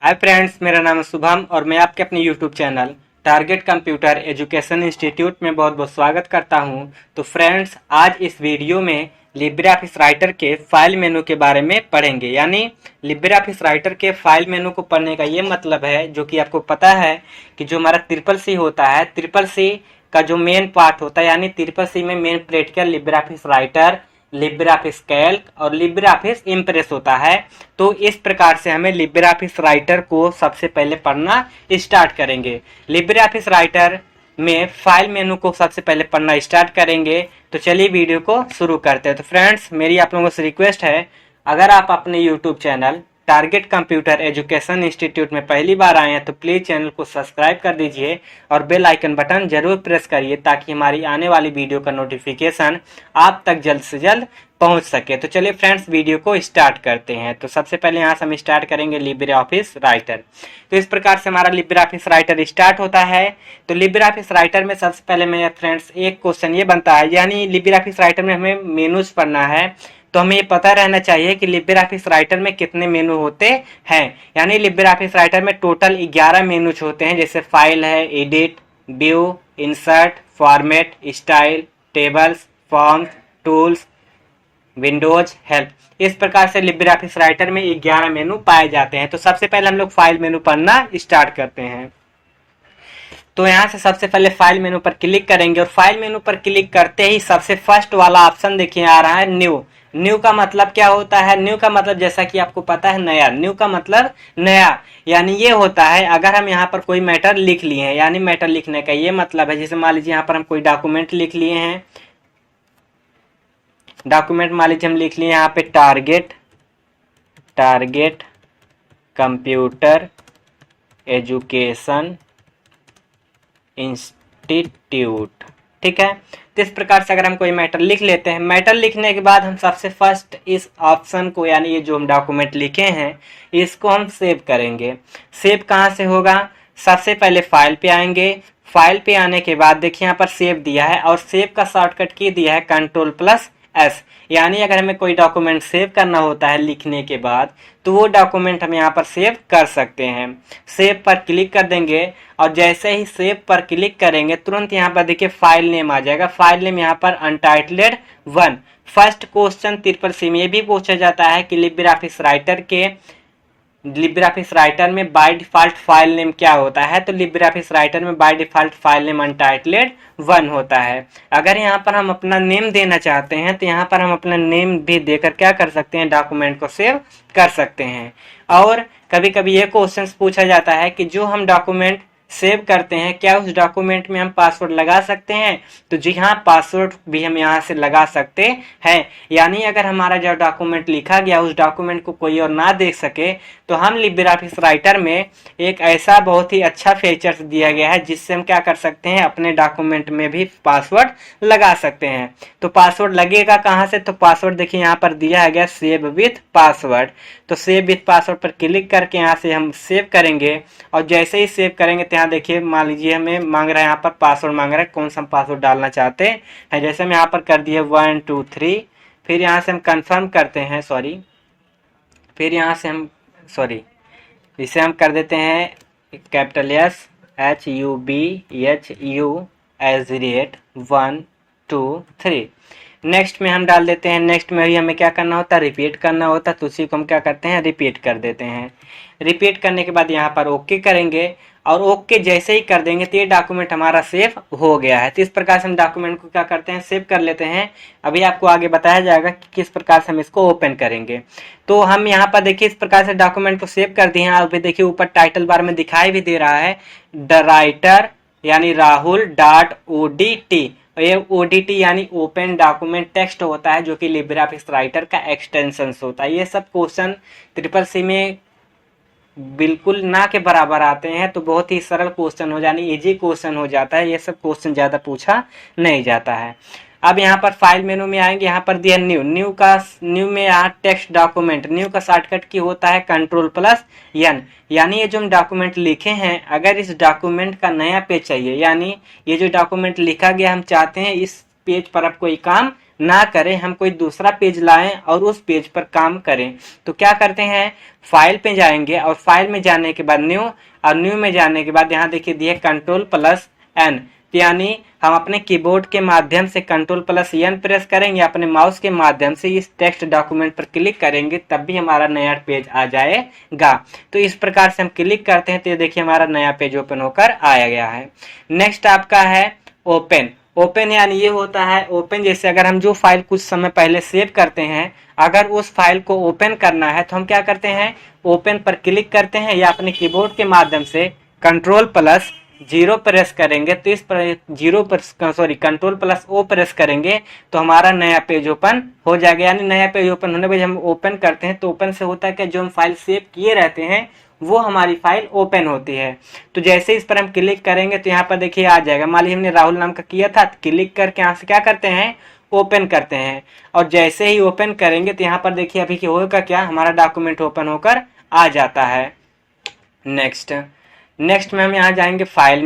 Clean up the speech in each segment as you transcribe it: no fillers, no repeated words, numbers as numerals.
Hi friends, मेरा नाम है शुभम और मैं आपके अपने YouTube channel target computer education institute में बहुत बहुत स्वागत करता हूं। तो फ्रेंड्स, आज इस वीडियो में लिब्रे ऑफिस राइटर के फाइल मेनू के बारे में पढ़ेंगे। यानी लिब्रे ऑफिस राइटर के फाइल मेनू को पढ़ने का ये मतलब है, जो कि आपको पता है कि जो हमारा ट्रिपल सी होता है, ट्रिपल सी का जो मेन पार्ट होता है, यानी ट्रिपल सी में main practical Libre Office writer, Libre office Calc और लिब्रे ऑफिस इम्प्रेस होता है। तो इस प्रकार से हमें लिब्रे ऑफिस राइटर को सबसे पहले पढ़ना स्टार्ट करेंगे। लिब्रे ऑफिस राइटर में फाइल मेनू को सबसे पहले पढ़ना स्टार्ट करेंगे। तो चलिए वीडियो को शुरू करते हैं। तो फ्रेंड्स, मेरी आप लोगों से रिक्वेस्ट है, अगर आप अपने YouTube channel target computer education institute में पहली बार आए हैं तो प्लीज चैनल को सब्सक्राइब कर दीजिए और बेल आइकन बटन जरूर प्रेस करिए, ताकि हमारी आने वाली वीडियो का नोटिफिकेशन आप तक जल्द से जल्द पहुंच सके। तो चलिए फ्रेंड्स, वीडियो को स्टार्ट करते हैं। तो सबसे पहले यहाँ से हम स्टार्ट करेंगे लिब्रे ऑफिस राइटर। तो इस प्रकार से हमारा लिब्रे ऑफिस राइटर स्टार्ट होता है। तो लिब्रे ऑफिस राइटर में सबसे पहले मेरे फ्रेंड्स एक क्वेश्चन ये बनता है, यानी लिब्रे ऑफिस राइटर में हमें मेनूज पढ़ना है, तो हमें ये पता रहना चाहिए कि लिब्रे ऑफिस राइटर में कितने मेनू होते हैं। यानी लिब्रे ऑफिस राइटर में टोटल 11 मेनूज होते हैं, जैसे फाइल है, edit, view, insert, format, style, tables, forms, tools, Windows, help. इस प्रकार से लिब्रे ऑफिस राइटर में 11 मेनू पाए जाते हैं। तो सबसे पहले हम लोग फाइल मेनू पढ़ना स्टार्ट करते हैं। तो यहाँ से सबसे पहले फाइल मेनू पर क्लिक करेंगे और फाइल मेनू पर क्लिक करते ही सबसे फर्स्ट वाला ऑप्शन देखिए आ रहा है न्यू। न्यू का मतलब क्या होता है? न्यू का मतलब जैसा कि आपको पता है नया। न्यू का मतलब नया, यानी ये होता है अगर हम यहाँ पर कोई मैटर लिख लिए हैं, यानी मैटर लिखने का ये मतलब है, जैसे मान लीजिए यहाँ पर हम कोई डॉक्यूमेंट लिख लिए हैं। डॉक्यूमेंट मान लीजिए हम लिख लिए यहाँ पे टारगेट कंप्यूटर एजुकेशन इंस्टीट्यूट, ठीक है। तो इस प्रकार से अगर हम कोई मैटर लिख लेते हैं, मैटर लिखने के बाद हम सबसे फर्स्ट इस ऑप्शन को, यानी ये जो हम डॉक्यूमेंट लिखे हैं, इसको हम सेव करेंगे। सेव कहाँ से होगा? सबसे पहले फाइल पे आएंगे। फाइल पे आने के बाद देखिए यहाँ पर सेव दिया है और सेव का शॉर्टकट की दिया है Ctrl+S। यानी अगर हमें कोई डॉक्यूमेंट सेव करना होता है लिखने के बाद, तो वो डॉक्यूमेंट हम यहाँ पर सेव कर सकते हैं। सेव पर क्लिक कर देंगे और जैसे ही सेव पर क्लिक करेंगे तुरंत यहाँ पर देखिए फाइल नेम आ जाएगा। फाइल नेम यहाँ पर untitled 1। First question triple C में ये भी पूछा जाता है कि लिब्रे ऑफिस राइटर में बाय डिफॉल्ट फाइल नेम क्या होता है? तो लिब्रे ऑफिस राइटर में by default file name untitled 1 होता है। अगर यहाँ पर हम अपना नेम देना चाहते हैं तो यहाँ पर हम अपना नेम भी देकर क्या कर सकते हैं? डॉक्यूमेंट को सेव कर सकते हैं। और कभी कभी ये क्वेश्चन पूछा जाता है कि जो हम डॉक्यूमेंट सेव करते हैं, क्या उस डॉक्यूमेंट में हम पासवर्ड लगा सकते हैं? तो जी हाँ, पासवर्ड भी हम यहाँ से लगा सकते हैं। यानी अगर हमारा जो डॉक्यूमेंट लिखा गया उस डॉक्यूमेंट को कोई और ना देख सके, तो हम लिब्रे ऑफिस राइटर में एक ऐसा बहुत ही अच्छा फीचर्स दिया गया है जिससे हम क्या कर सकते हैं? अपने डॉक्यूमेंट में भी पासवर्ड लगा सकते हैं। तो पासवर्ड लगेगा कहाँ से? तो पासवर्ड देखिए यहाँ पर दिया गया सेव विथ पासवर्ड। तो सेव विथ पासवर्ड पर क्लिक करके यहाँ से हम सेव करेंगे और जैसे ही सेव करेंगे तो यहाँ देखिए मान लीजिए हमें मांग रहा है, यहाँ पर पासवर्ड मांग रहा है, कौन सा हम पासवर्ड डालना चाहते हैं। जैसे हम यहाँ पर कर दिए 1 2 3, फिर यहाँ से हम कंफर्म करते हैं, फिर यहाँ से हम इसे हम कर देते हैं कैपिटल SHUBHU@123। नेक्स्ट में हम डाल देते हैं। नेक्स्ट में भी हमें क्या करना होता है? रिपीट करना होता है। तो उसी को हम क्या करते हैं? रिपीट कर देते हैं। रिपीट करने के बाद यहाँ पर ओके करेंगे और ओके जैसे ही कर देंगे तो ये डॉक्यूमेंट हमारा सेव हो गया है। तो इस प्रकार से हम डॉक्यूमेंट को क्या करते हैं? सेव कर लेते हैं। अभी आपको आगे बताया जाएगा कि किस प्रकार से हम इसको ओपन करेंगे। तो हम यहाँ पर देखिए इस प्रकार से डॉक्यूमेंट को सेव कर दिए हैं। अभी देखिए ऊपर टाइटल बार में दिखाई भी दे रहा है द राइटर, यानी rahul.odt। ये ODT यानी ओपन डॉक्यूमेंट टेक्स्ट होता है, जो कि लिब्रे ऑफिस राइटर का एक्सटेंशन होता है। ये सब क्वेश्चन ट्रिपल सी में बिल्कुल ना के बराबर आते हैं, तो बहुत ही सरल क्वेश्चन हो जानी इजी क्वेश्चन हो जाता है। ये सब क्वेश्चन ज्यादा पूछा नहीं जाता है। अब यहाँ पर फाइल मेनू में आएंगे, यहाँ पर दिया न्यू में यहाँ टेक्स्ट डॉक्यूमेंट, न्यू का शॉर्टकट की होता है Ctrl+N। यानी ये जो हम डॉक्यूमेंट लिखे हैं, अगर इस डॉक्यूमेंट का नया पेज चाहिए, यानी ये जो डॉक्यूमेंट लिखा गया हम चाहते हैं इस पेज पर अब कोई काम ना करें, हम कोई दूसरा पेज लाएं और उस पेज पर काम करें। तो क्या करते हैं, फाइल पे जाएंगे और फाइल में जाने के बाद न्यू, और न्यू में जाने के बाद यहाँ देखिए दिए Ctrl+N, यानी हम अपने कीबोर्ड के माध्यम से Ctrl+N प्रेस करेंगे, अपने माउस के माध्यम से इस टेक्स्ट डॉक्यूमेंट पर क्लिक करेंगे, तब भी हमारा नया पेज आ जाएगा। तो इस प्रकार से हम क्लिक करते हैं तो ये देखिए हमारा नया पेज ओपन होकर आया गया है। नेक्स्ट आपका है ओपन। ओपन यानी ये होता है ओपन, जैसे अगर हम जो फाइल कुछ समय पहले सेव करते हैं, अगर उस फाइल को ओपन करना है तो हम क्या करते हैं, ओपन पर क्लिक करते हैं या अपने कीबोर्ड के माध्यम से Ctrl+0 प्रेस करेंगे, तो इस पर Ctrl+O प्रेस करेंगे तो हमारा नया पेज ओपन हो जाएगा। यानी नया पेज ओपन होने पर हम ओपन करते हैं तो ओपन से होता है कि जो हम फाइल सेव किए रहते हैं वो हमारी फाइल ओपन होती है। तो जैसे इस पर हम क्लिक करेंगे तो यहाँ पर देखिए आ जाएगा, मान लीजिए हमने राहुल नाम का किया था, तो क्लिक करके यहाँ से क्या करते हैं, ओपन करते हैं, और जैसे ही ओपन करेंगे तो यहाँ पर देखिए अभी क्या होगा, क्या हमारा डॉक्यूमेंट ओपन होकर आ जाता है। नेक्स्ट में हम यहाँ जाएंगे फाइल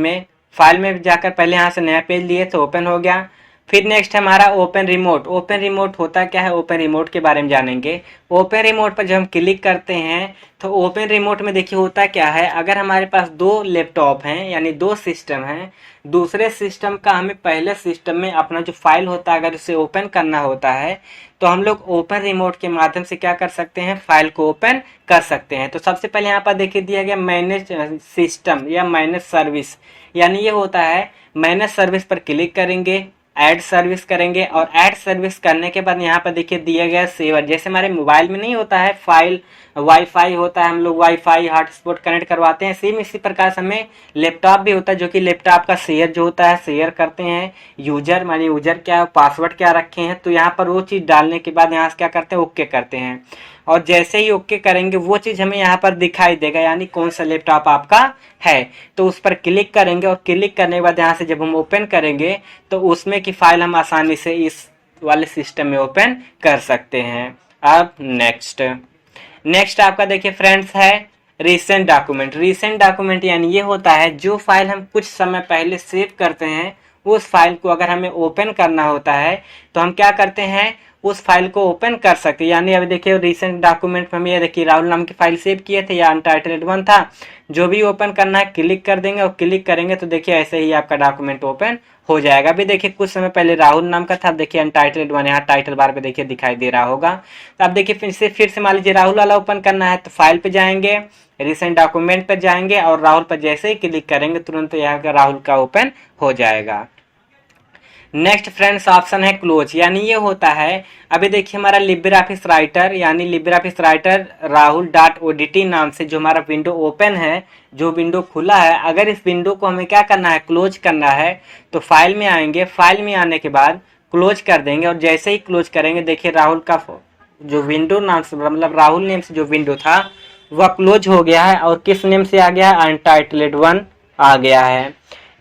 में जाकर पहले यहाँ से नया पेज लिए तो ओपन हो गया। फिर नेक्स्ट हमारा ओपन रिमोट। ओपन रिमोट होता क्या है, ओपन रिमोट के बारे में जानेंगे। ओपन रिमोट पर जब हम क्लिक करते हैं तो ओपन रिमोट में देखिए होता क्या है, अगर हमारे पास दो लैपटॉप हैं यानी दो सिस्टम हैं, दूसरे सिस्टम का हमें पहले सिस्टम में अपना जो फाइल होता है अगर उसे ओपन करना होता है तो हम लोग ओपन रिमोट के माध्यम से क्या कर सकते हैं, फाइल को ओपन कर सकते हैं। तो सबसे पहले यहाँ पर देखिए दिया गया मैनेज सिस्टम या मैनेज सर्विस, यानी ये होता है मैनेज सर्विस पर क्लिक करेंगे, ऐड सर्विस करेंगे, और ऐड सर्विस करने के बाद यहाँ पर देखिए दिया गया सेवर। जैसे हमारे मोबाइल में नहीं होता है फाइल वाईफाई होता है, हम लोग वाईफाई हॉटस्पॉट कनेक्ट करवाते हैं, सेम इसी प्रकार से हमें लैपटॉप भी होता है, जो कि लैपटॉप का शेयर जो होता है शेयर करते हैं यूजर, माने यूजर क्या पासवर्ड क्या रखे हैं, तो यहाँ पर वो चीज़ डालने के बाद यहाँ से क्या करते हैं, ओके करते हैं, और जैसे ही ओके करेंगे वो चीज़ हमें यहाँ पर दिखाई देगा, यानी कौन सा लैपटॉप आपका है। तो उस पर क्लिक करेंगे और क्लिक करने के बाद यहाँ से जब हम ओपन करेंगे तो उसमें की फाइल हम आसानी से इस वाले सिस्टम में ओपन कर सकते हैं। अब नेक्स्ट आपका देखिए फ्रेंड्स है रीसेंट डॉक्यूमेंट। रीसेंट डॉक्यूमेंट यानी ये होता है जो फाइल हम कुछ समय पहले सेव करते हैं, उस फाइल को अगर हमें ओपन करना होता है तो हम क्या करते हैं, उस फाइल को ओपन कर सकते हैं। यानी अभी देखिए रिसेंट डॉक्यूमेंट में हम ये देखिए राहुल नाम की फाइल सेव किए थे या अनटाइटल्ड 1 था, जो भी ओपन करना है क्लिक कर देंगे और क्लिक करेंगे तो देखिए ऐसे ही आपका डॉक्यूमेंट ओपन हो जाएगा। अभी देखिए कुछ समय पहले राहुल नाम का था, अब देखिए अनटाइटल्ड 1 यहाँ टाइटल बार पे देखिए दिखाई दे रहा होगा। तो अब देखिए फिर से मान लीजिए राहुल वाला ओपन करना है तो फाइल पे जाएंगे, रिसेंट डॉक्यूमेंट पर जाएंगे और राहुल पर जैसे ही क्लिक करेंगे तुरंत यहाँ का राहुल का ओपन हो जाएगा। नेक्स्ट फ्रेंड्स ऑप्शन है क्लोज, यानी ये होता है अभी देखिए हमारा लिब्रे ऑफिस राइटर यानी लिब्रे ऑफिस राइटर rahul.odt नाम से जो हमारा विंडो ओपन है, जो विंडो खुला है, अगर इस विंडो को हमें क्या करना है, क्लोज करना है, तो फाइल में आएंगे, फाइल में आने के बाद क्लोज कर देंगे और जैसे ही क्लोज करेंगे देखिए राहुल का जो विंडो नाम से मतलब राहुल नेम से जो विंडो था वह क्लोज हो गया है और किस नेम से आ गया है, अनटाइटल्ड 1 आ गया है।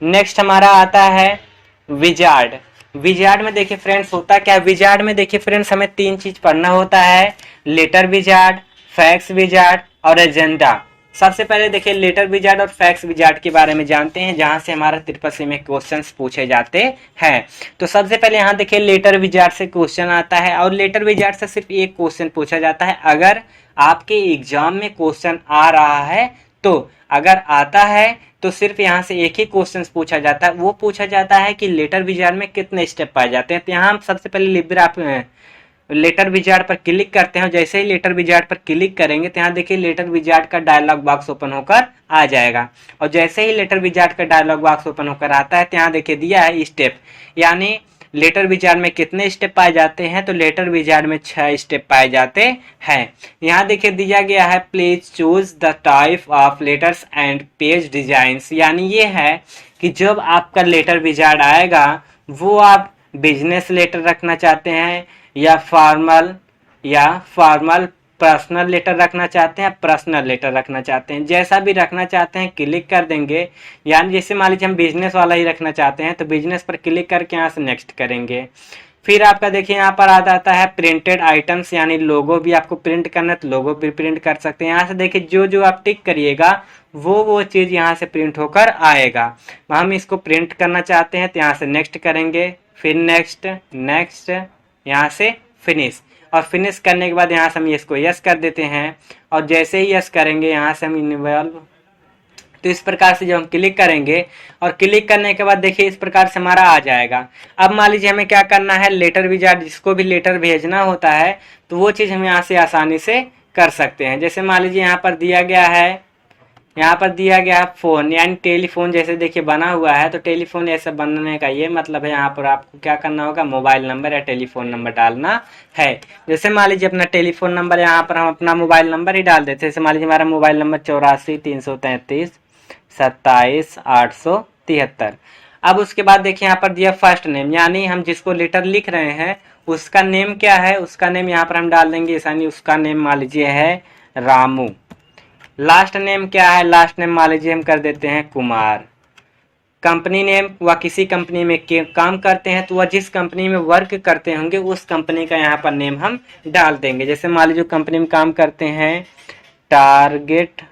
नेक्स्ट हमारा आता है विजार्ड। विजार्ड में देखिए फ्रेंड्स होता क्या है, विजार्ड में देखिए फ्रेंड्स हमें 3 चीज पढ़ना होता है, लेटर विजार्ड, फैक्स विजार्ड और एजेंडा। सबसे पहले देखिए लेटर विजार्ड और फैक्स विजार्ड के बारे में जानते हैं, जहां से हमारा 3 में क्वेश्चंस पूछे जाते हैं। तो सबसे पहले यहाँ देखिए लेटर विजार्ड से क्वेश्चन आता है और लेटर विजार्ड से सिर्फ एक क्वेश्चन पूछा जाता है। अगर आपके एग्जाम में क्वेश्चन आ रहा है तो अगर आता है तो सिर्फ यहाँ से एक ही क्वेश्चन पूछा जाता है, वो पूछा जाता है कि लेटर विजार्ड में कितने स्टेप पाए जाते हैं। तो यहाँ हम सबसे पहले लेटर विजार्ड पर क्लिक करते हैं, जैसे ही लेटर विजार्ड पर क्लिक करेंगे तो यहाँ देखिए लेटर विजार्ड का डायलॉग बॉक्स ओपन होकर आ जाएगा और जैसे ही लेटर विजार्ड का डायलॉग बॉक्स ओपन होकर आता है तो यहाँ देखिए दिया है स्टेप, यानी लेटर विजार्ड में कितने स्टेप पाए जाते हैं, तो लेटर विजार्ड में 6 स्टेप पाए जाते हैं। यहाँ देखिए दिया गया है please choose the type of letters and page designs, यानी ये है कि जब आपका लेटर विजार्ड आएगा वो आप बिजनेस लेटर रखना चाहते हैं या फॉर्मल पर्सनल लेटर रखना चाहते हैं, पर्सनल लेटर रखना चाहते हैं, जैसा भी रखना चाहते हैं क्लिक कर देंगे। यानी जैसे मान लीजिए हम बिजनेस वाला ही रखना चाहते हैं तो बिजनेस पर क्लिक करके यहाँ से नेक्स्ट करेंगे। फिर आपका देखिए यहाँ पर आ जाता है प्रिंटेड आइटम्स, यानी लोगो भी आपको प्रिंट करना है तो लोगो भी प्रिंट कर सकते हैं। यहाँ से देखिए जो जो आप टिक करिएगा वो चीज़ यहाँ से प्रिंट होकर आएगा। हम इसको प्रिंट करना चाहते हैं तो यहाँ से नेक्स्ट करेंगे, फिर नेक्स्ट, यहाँ से फिनिश, और फिनिश करने के बाद यहाँ से हम इसको यस कर देते हैं, और जैसे ही यस करेंगे यहाँ से हम इन्वॉल्व, तो इस प्रकार से जब हम क्लिक करेंगे और क्लिक करने के बाद देखिए इस प्रकार से हमारा आ जाएगा। अब मान लीजिए हमें क्या करना है, लेटर विजार्ड जिसको भी लेटर भेजना होता है तो वो चीज़ हम यहाँ से आसानी से कर सकते हैं। जैसे मान लीजिए यहाँ पर दिया गया है, यहाँ पर दिया गया है फ़ोन यानी टेलीफोन, जैसे देखिए बना हुआ है, तो टेलीफोन ऐसे बनने का ये मतलब है यहाँ पर आपको क्या करना होगा, मोबाइल नंबर या टेलीफोन नंबर डालना है। जैसे मान लीजिए अपना टेलीफोन नंबर यहाँ पर हम अपना मोबाइल नंबर ही डाल देते हैं। जैसे मान लीजिए हमारा मोबाइल नंबर 84 333 27 873। अब उसके बाद देखिए यहाँ पर दिया फर्स्ट नेम, यानी हम जिसको लेटर लिख रहे हैं उसका नेम क्या है, उसका नेम यहाँ पर हम डाल देंगे, यानी उसका नेम मान लीजिए है रामू। लास्ट नेम क्या है, लास्ट नेम मान लीजिए हम कर देते हैं कुमार। कंपनी नेम, वह किसी कंपनी में काम करते हैं तो वह जिस कंपनी में वर्क करते होंगे उस कंपनी का यहाँ पर नेम हम डाल देंगे। जैसे मान लीजिए कंपनी में काम करते हैं टारगेट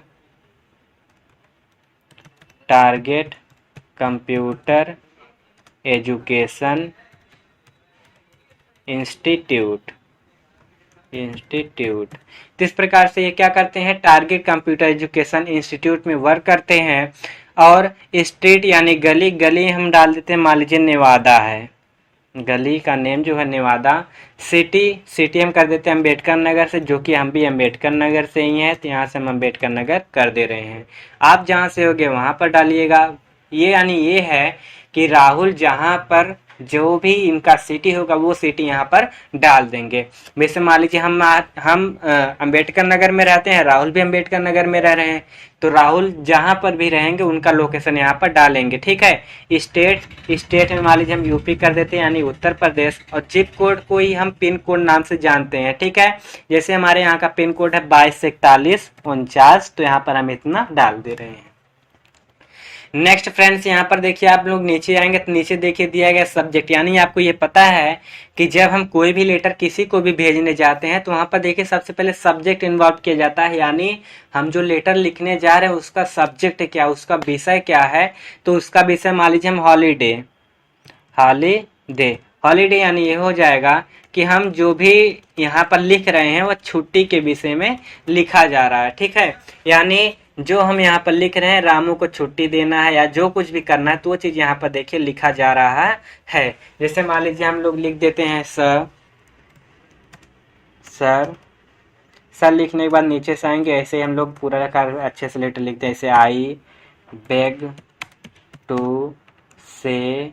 कंप्यूटर एजुकेशन इंस्टीट्यूट। तो इस प्रकार से ये क्या करते हैं, टारगेट कंप्यूटर एजुकेशन इंस्टीट्यूट में वर्क करते हैं। और स्ट्रीट यानी गली, गली हम डाल देते हैं, मान लीजिए नेवादा है, गली का नेम जो है नेवादा। सिटी हम कर देते हैं अम्बेडकर नगर से, जो कि हम भी अम्बेडकर नगर से ही हैं, तो यहाँ से हम अम्बेडकर नगर कर दे रहे हैं। आप जहाँ से होगे वहाँ पर डालिएगा। ये यानी ये है कि राहुल जहाँ पर जो भी इनका सिटी होगा वो सिटी यहाँ पर डाल देंगे। वैसे मान लीजिए हम अम्बेडकर नगर में रहते हैं, राहुल भी अम्बेडकर नगर में रह रहे हैं, तो राहुल जहाँ पर भी रहेंगे उनका लोकेशन यहाँ पर डालेंगे। ठीक है। स्टेट में मान लीजिए हम यूपी कर देते हैं यानी उत्तर प्रदेश, और जिप कोड को ही हम पिन कोड नाम से जानते हैं। ठीक है। जैसे हमारे यहाँ का पिन कोड है 224149, तो यहाँ पर हम इतना डाल दे रहे हैं। नेक्स्ट फ्रेंड्स, यहाँ पर देखिए आप लोग नीचे आएंगे तो नीचे देखिए दिया गया सब्जेक्ट, यानी आपको ये पता है कि जब हम कोई भी लेटर किसी को भी भेजने जाते हैं तो वहाँ पर देखिए सबसे पहले सब्जेक्ट इन्वॉल्व किया जाता है, यानी हम जो लेटर लिखने जा रहे हैं उसका सब्जेक्ट क्या, उसका विषय क्या है। तो उसका विषय मान लीजिए हम हॉलीडे यानी ये हो जाएगा कि हम जो भी यहाँ पर लिख रहे हैं वह छुट्टी के विषय में लिखा जा रहा है। ठीक है। यानी जो हम यहाँ पर लिख रहे हैं रामू को छुट्टी देना है या जो कुछ भी करना है तो वो चीज़ यहाँ पर देखिए लिखा जा रहा है। जैसे मान लीजिए हम लोग लिख देते हैं सर लिखने के बाद नीचे से आएंगे, ऐसे हम लोग पूरा अच्छे से लेटर लिखते हैं। ऐसे I beg to say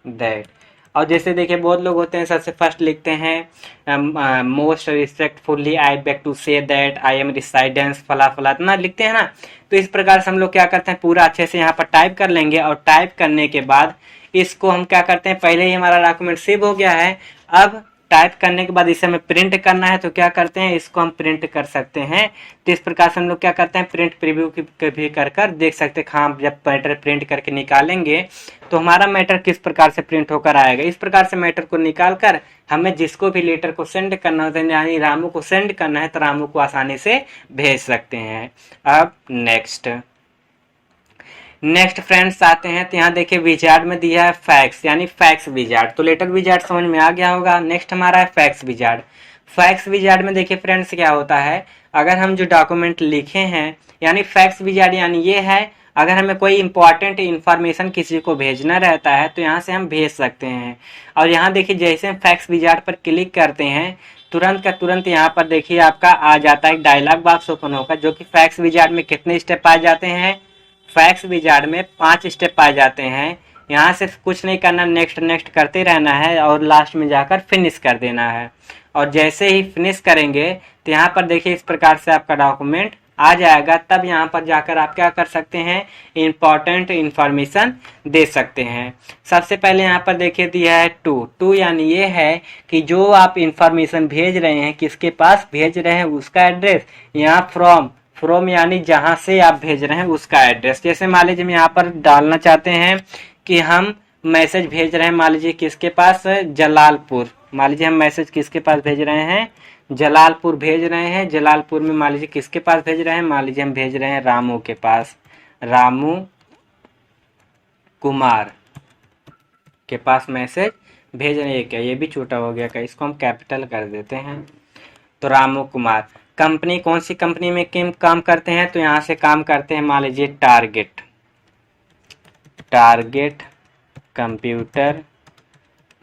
that. और जैसे देखिए बहुत लोग होते हैं सबसे फर्स्ट लिखते हैं most respectfully I beg to say that I am residence फला फला, इतना लिखते हैं ना। तो इस प्रकार से हम लोग क्या करते हैं पूरा अच्छे से यहाँ पर टाइप कर लेंगे, और टाइप करने के बाद इसको हम क्या करते हैं, पहले ही हमारा डॉक्यूमेंट सेव हो गया है। अब टाइप करने के बाद इसे हमें प्रिंट करना है, तो क्या करते हैं इसको हम प्रिंट कर सकते हैं। तो इस प्रकार से हम लोग क्या करते हैं प्रिंट प्रीव्यू भी कर देख सकते हैं। हाँ, जब मैटर प्रिंट करके निकालेंगे तो हमारा मैटर किस प्रकार से प्रिंट होकर आएगा। इस प्रकार से मैटर को निकाल कर हमें जिसको भी लेटर को सेंड करना होता है, यानी रामू को सेंड करना है, तो रामू को आसानी से भेज सकते हैं। अब नेक्स्ट फ्रेंड्स आते हैं, तो यहाँ देखिए विजार्ड में दिया है फैक्स यानी फैक्स विजार्ड। तो लेटर विजार्ड समझ में आ गया होगा। नेक्स्ट हमारा है फैक्स विजार्ड। फैक्स विजार्ड में देखिए फ्रेंड्स क्या होता है, अगर हम जो डॉक्यूमेंट लिखे हैं यानी फैक्स विजार्ड यानी ये है, अगर हमें कोई इंपॉर्टेंट इन्फॉर्मेशन किसी को भेजना रहता है तो यहाँ से हम भेज सकते हैं। और यहाँ देखिए जैसे हम फैक्स विजार्ड पर क्लिक करते हैं तुरंत का तुरंत यहाँ पर देखिए आपका आ जाता है डायलॉग बॉक्स ओपन होकर, जो कि फैक्स विजार्ड में कितने स्टेप पाए जाते हैं, फैक्स विजार्ड में 5 स्टेप पाए जाते हैं। यहाँ से कुछ नहीं करना, नेक्स्ट करते रहना है और लास्ट में जाकर फिनिश कर देना है। और जैसे ही फिनिश करेंगे तो यहाँ पर देखिए इस प्रकार से आपका डॉक्यूमेंट आ जाएगा। तब यहाँ पर जाकर आप क्या कर सकते हैं, इंपॉर्टेंट इंफॉर्मेशन दे सकते हैं। सबसे पहले यहाँ पर देखिए दिया है टू यानी ये है कि जो आप इंफॉर्मेशन भेज रहे हैं किसके पास भेज रहे हैं उसका एड्रेस, यहाँ फ्रॉम यानी जहां से आप भेज रहे हैं उसका एड्रेस। जैसे मान लीजिए हम यहाँ पर डालना चाहते हैं कि हम मैसेज भेज रहे हैं, मान लीजिए किसके पास, जलालपुर। मान लीजिए हम मैसेज किसके पास भेज रहे हैं, जलालपुर भेज रहे हैं। जलालपुर में मान लीजिए किसके पास भेज रहे हैं, मान लीजिए हम भेज रहे हैं रामू के पास, रामू कुमार के पास मैसेज भेज रहे हैं क्या, ये भी छोटा हो गया, क्या इसको हम कैपिटल कर देते हैं। तो रामू कुमार, कंपनी कौन सी कंपनी में किम काम करते हैं, तो यहाँ से काम करते हैं मान लीजिए target, target computer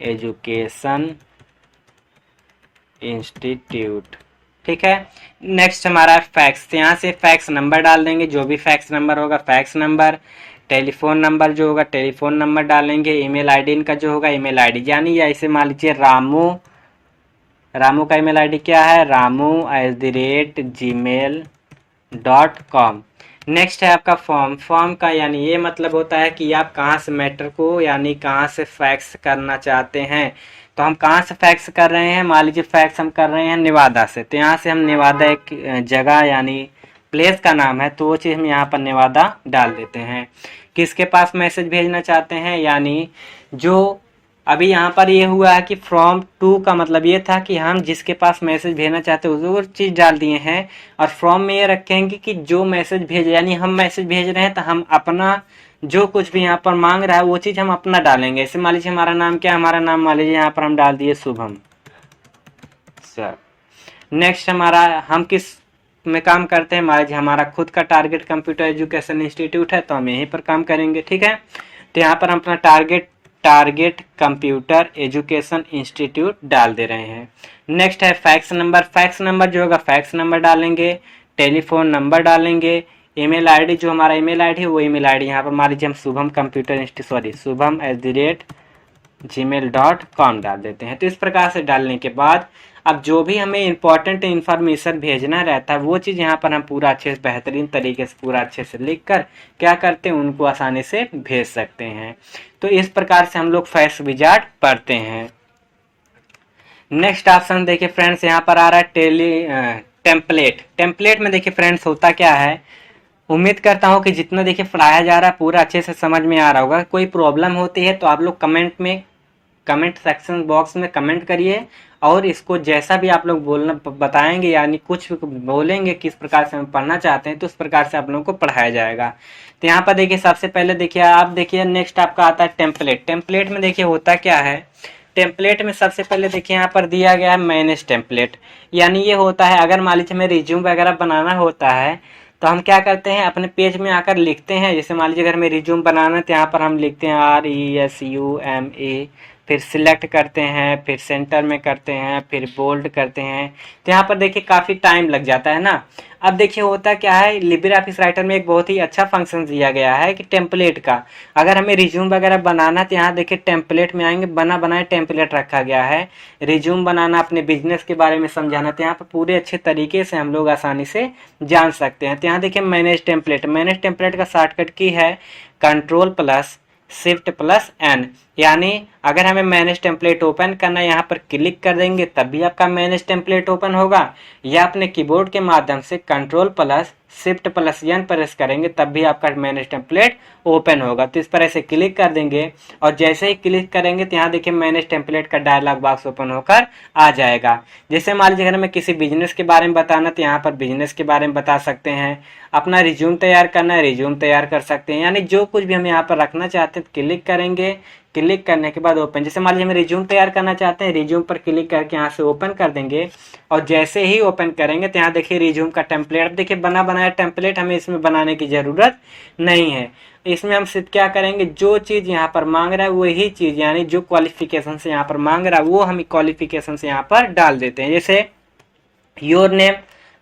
education institute. ठीक है। नेक्स्ट हमारा फैक्स, यहाँ से फैक्स नंबर डाल देंगे, जो भी फैक्स नंबर होगा फैक्स नंबर, टेलीफोन नंबर जो होगा टेलीफोन नंबर डालेंगे, ईमेल आईडी इनका जो होगा ईमेल आईडी, यानी ऐसे मान लीजिए रामू, रामू का ईमेल आईडी क्या है, ramu@gmail.com। नेक्स्ट है आपका फॉर्म, फॉर्म का यानी ये मतलब होता है कि आप कहाँ से मैटर को यानी कहाँ से फैक्स करना चाहते हैं। तो हम कहाँ से फैक्स कर रहे हैं, मान लीजिए फैक्स हम कर रहे हैं नेवादा से, तो यहाँ से हम नेवादा एक जगह यानी प्लेस का नाम है, तो वो चीज़ हम यहाँ पर नेवादा डाल देते हैं। किसके पास मैसेज भेजना चाहते हैं, यानी जो अभी यहाँ पर ये हुआ है कि फ्रॉम टू का मतलब ये था कि हम जिसके पास मैसेज भेजना चाहते हैं वो चीज़ डाल दिए हैं, और फ्रॉम में ये रखेंगे कि जो मैसेज भेज यानी हम मैसेज भेज रहे हैं तो हम अपना जो कुछ भी यहाँ पर मांग रहा है वो चीज़ हम अपना डालेंगे। ऐसे मान लीजिए हमारा नाम क्या है, हमारा नाम मान लीजिए यहाँ पर हम डाल दिए शुभम सर। नेक्स्ट हमारा हम किस में काम करते हैं, मान लीजिए हमारा खुद का टारगेट कंप्यूटर एजुकेशन इंस्टीट्यूट है, तो हम यहीं पर काम करेंगे। ठीक है। तो यहाँ पर हम अपना टारगेट कंप्यूटर एजुकेशन इंस्टीट्यूट डाल दे रहे हैं। नेक्स्ट है फैक्स नंबर, फैक्स नंबर जो होगा फैक्स नंबर डालेंगे, टेलीफोन नंबर डालेंगे, ईमेल आईडी जो हमारा ईमेल आईडी है वो ईमेल आईडी यहाँ पर मान लीजिए हम शुभम@gmail.com डाल देते हैं। तो इस प्रकार से डालने के बाद अब जो भी हमें इंपॉर्टेंट इन्फॉर्मेशन भेजना रहता है वो चीज़ यहाँ पर हम पूरा अच्छे से बेहतरीन तरीके से पूरा अच्छे से लिख कर क्या करते हैं उनको आसानी से भेज सकते हैं। तो इस प्रकार से हम लोग फैक्स विजार्ड पढ़ते हैं। नेक्स्ट ऑप्शन देखिए फ्रेंड्स, यहाँ पर आ रहा है टेम्पलेट। टेम्पलेट में देखिए फ्रेंड्स होता क्या है, उम्मीद करता हूँ कि जितना देखिए पढ़ाया जा रहा है पूरा अच्छे से समझ में आ रहा होगा। कोई प्रॉब्लम होती है तो आप लोग कमेंट सेक्शन बॉक्स में कमेंट करिए, और इसको जैसा भी आप लोग बोलना बताएंगे यानी कुछ बोलेंगे किस प्रकार से हम पढ़ना चाहते हैं तो उस प्रकार से आप लोगों को पढ़ाया जाएगा। तो यहाँ पर देखिए सबसे पहले देखिए आप देखिए नेक्स्ट आपका आता है टेम्पलेट। टेम्पलेट में देखिए होता क्या है, टेम्पलेट में सबसे पहले देखिए यहाँ पर दिया गया है मैनेज टेम्पलेट, यानी ये होता है अगर मान लीजिए हमें रिज्यूम वगैरह बनाना होता है तो हम क्या करते हैं अपने पेज में आकर लिखते हैं। जैसे मान लीजिए अगर हमें रिज्यूम बनाना है तो यहाँ पर हम लिखते हैं RESUME, फिर सिलेक्ट करते हैं, फिर सेंटर में करते हैं, फिर बोल्ड करते हैं। तो यहाँ पर देखिए काफ़ी टाइम लग जाता है ना। अब देखिए होता क्या है, लिब्रे ऑफिस राइटर में एक बहुत ही अच्छा फंक्शन दिया गया है कि टेम्पलेट का, अगर हमें रिज्यूम वगैरह बनाना तो यहाँ देखिए टेम्पलेट में आएंगे, बना बनाए टेम्पलेट रखा गया है। रिज्यूम बनाना, अपने बिजनेस के बारे में समझाना, तो यहाँ पर पूरे अच्छे तरीके से हम लोग आसानी से जान सकते हैं। तो यहाँ देखिए मैनेज टेम्पलेट का शॉर्टकट की है Ctrl+Shift+N, यानी अगर हमें मैनेज टेम्पलेट ओपन करना है यहाँ पर क्लिक कर देंगे तब भी आपका मैनेज टेम्पलेट ओपन होगा, या अपने कीबोर्ड के माध्यम से Ctrl+Shift+N प्रेस करेंगे तब भी आपका मैनेज टेम्पलेट ओपन होगा। तो इस पर ऐसे क्लिक कर देंगे और जैसे ही क्लिक करेंगे तो यहाँ देखिए मैनेज टेम्पलेट का डायलॉग बॉक्स ओपन होकर आ जाएगा। जैसे मान लीजिए अगर हमें किसी बिजनेस के बारे में बताना तो यहाँ पर बिजनेस के बारे में बता सकते हैं, अपना रिज्यूम तैयार करना है रिज्यूम तैयार कर सकते हैं, यानी जो कुछ भी हम यहाँ पर रखना चाहते हैं क्लिक करेंगे, क्लिक करने के बाद ओपन। जैसे मान लीजिए हम रिज्यूम तैयार करना चाहते हैं, रिज्यूम पर क्लिक करके यहाँ से ओपन कर देंगे, और जैसे ही ओपन करेंगे तो यहाँ देखिए रिज्यूम का टेम्पलेट, देखिए बना बनाया टेम्पलेट, हमें इसमें बनाने की ज़रूरत नहीं है। इसमें हम सिर्फ क्या करेंगे, जो चीज़ यहाँ पर मांग रहा है वही चीज़, यानी जो क्वालिफिकेशन से यहाँ पर मांग रहा है वो हम क्वालिफिकेशन से यहाँ पर डाल देते हैं। जैसे योर नेम,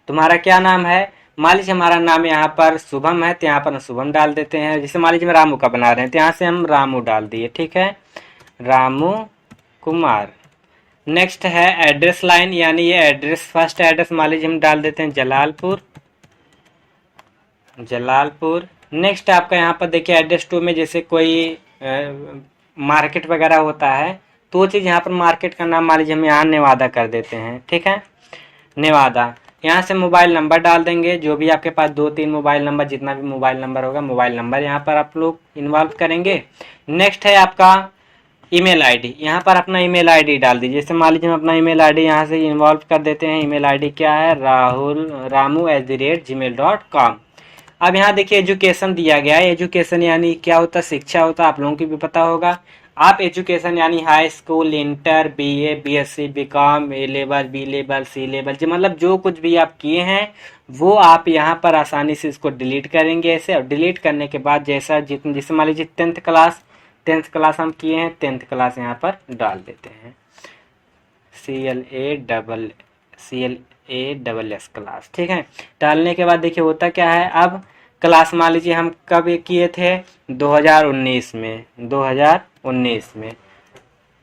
तुम्हारा क्या नाम है, मान लीजिए हमारा नाम यहाँ पर शुभम है तो यहाँ पर हम शुभम डाल देते हैं। जैसे मान लीजिए हम रामू का बना रहे हैं तो यहाँ से हम रामू डाल दिए, ठीक है, रामू कुमार। नेक्स्ट है एड्रेस लाइन, यानी ये एड्रेस फर्स्ट एड्रेस मान लीजिए हम डाल देते हैं जलालपुर। नेक्स्ट आपका यहाँ पर देखिए एड्रेस 2 में जैसे कोई मार्केट वगैरह होता है तो वो चीज़ यहाँ पर मार्केट का नाम मान लीजिए हम यहाँ नेवादा कर देते हैं, ठीक है, नेवादा। यहाँ से मोबाइल नंबर डाल देंगे, जो भी आपके पास 2-3 मोबाइल नंबर, जितना भी मोबाइल नंबर होगा मोबाइल नंबर यहाँ पर आप लोग इन्वॉल्व करेंगे। नेक्स्ट है आपका ईमेल आईडी, यहाँ पर अपना ईमेल आईडी डाल दीजिए। जैसे मान लीजिए हम अपना ईमेल आईडी यहाँ से इन्वॉल्व कर देते हैं। ईमेल आईडी क्या है, ramu@gmail.com। अब यहाँ देखिए एजुकेशन दिया गया है, एजुकेशन यानी क्या होता है, शिक्षा होता है, आप लोगों को भी पता होगा। आप एजुकेशन यानी high school, inter, BA, BSc, BCom, A level, B level, C level, जो मतलब जो कुछ भी आप किए हैं वो आप यहाँ पर आसानी से इसको डिलीट करेंगे ऐसे। और डिलीट करने के बाद जैसा जितने जैसे मान लीजिए 10th क्लास हम किए हैं, 10th क्लास यहाँ पर डाल देते हैं, CLASS क्लास, ठीक है। डालने के बाद देखिए होता क्या है, अब क्लास मान लीजिए हम कब ये किए थे, 2019 में,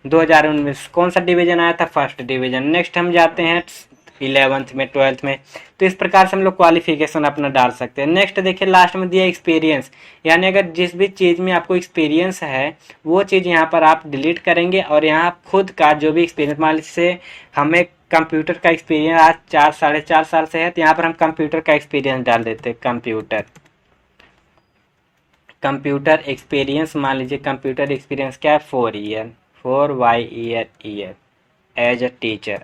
2019 कौन सा डिवीजन आया था, फर्स्ट डिवीजन। नेक्स्ट हम जाते हैं 11th में, 12th में। तो इस प्रकार से हम लोग क्वालिफिकेशन अपना डाल सकते हैं। नेक्स्ट देखिए लास्ट में दिया एक्सपीरियंस, यानी अगर जिस भी चीज़ में आपको एक्सपीरियंस है वो चीज़ यहाँ पर आप डिलीट करेंगे और यहाँ खुद का जो भी एक्सपीरियंस, मान लीजिए हमें कंप्यूटर का एक्सपीरियंस आज 4-4.5 साल से है, तो यहाँ पर हम कंप्यूटर का एक्सपीरियंस डाल देते हैं, कंप्यूटर एक्सपीरियंस। मान लीजिए कंप्यूटर एक्सपीरियंस क्या है, 4 year, 4 year as a teacher,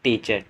TACHER।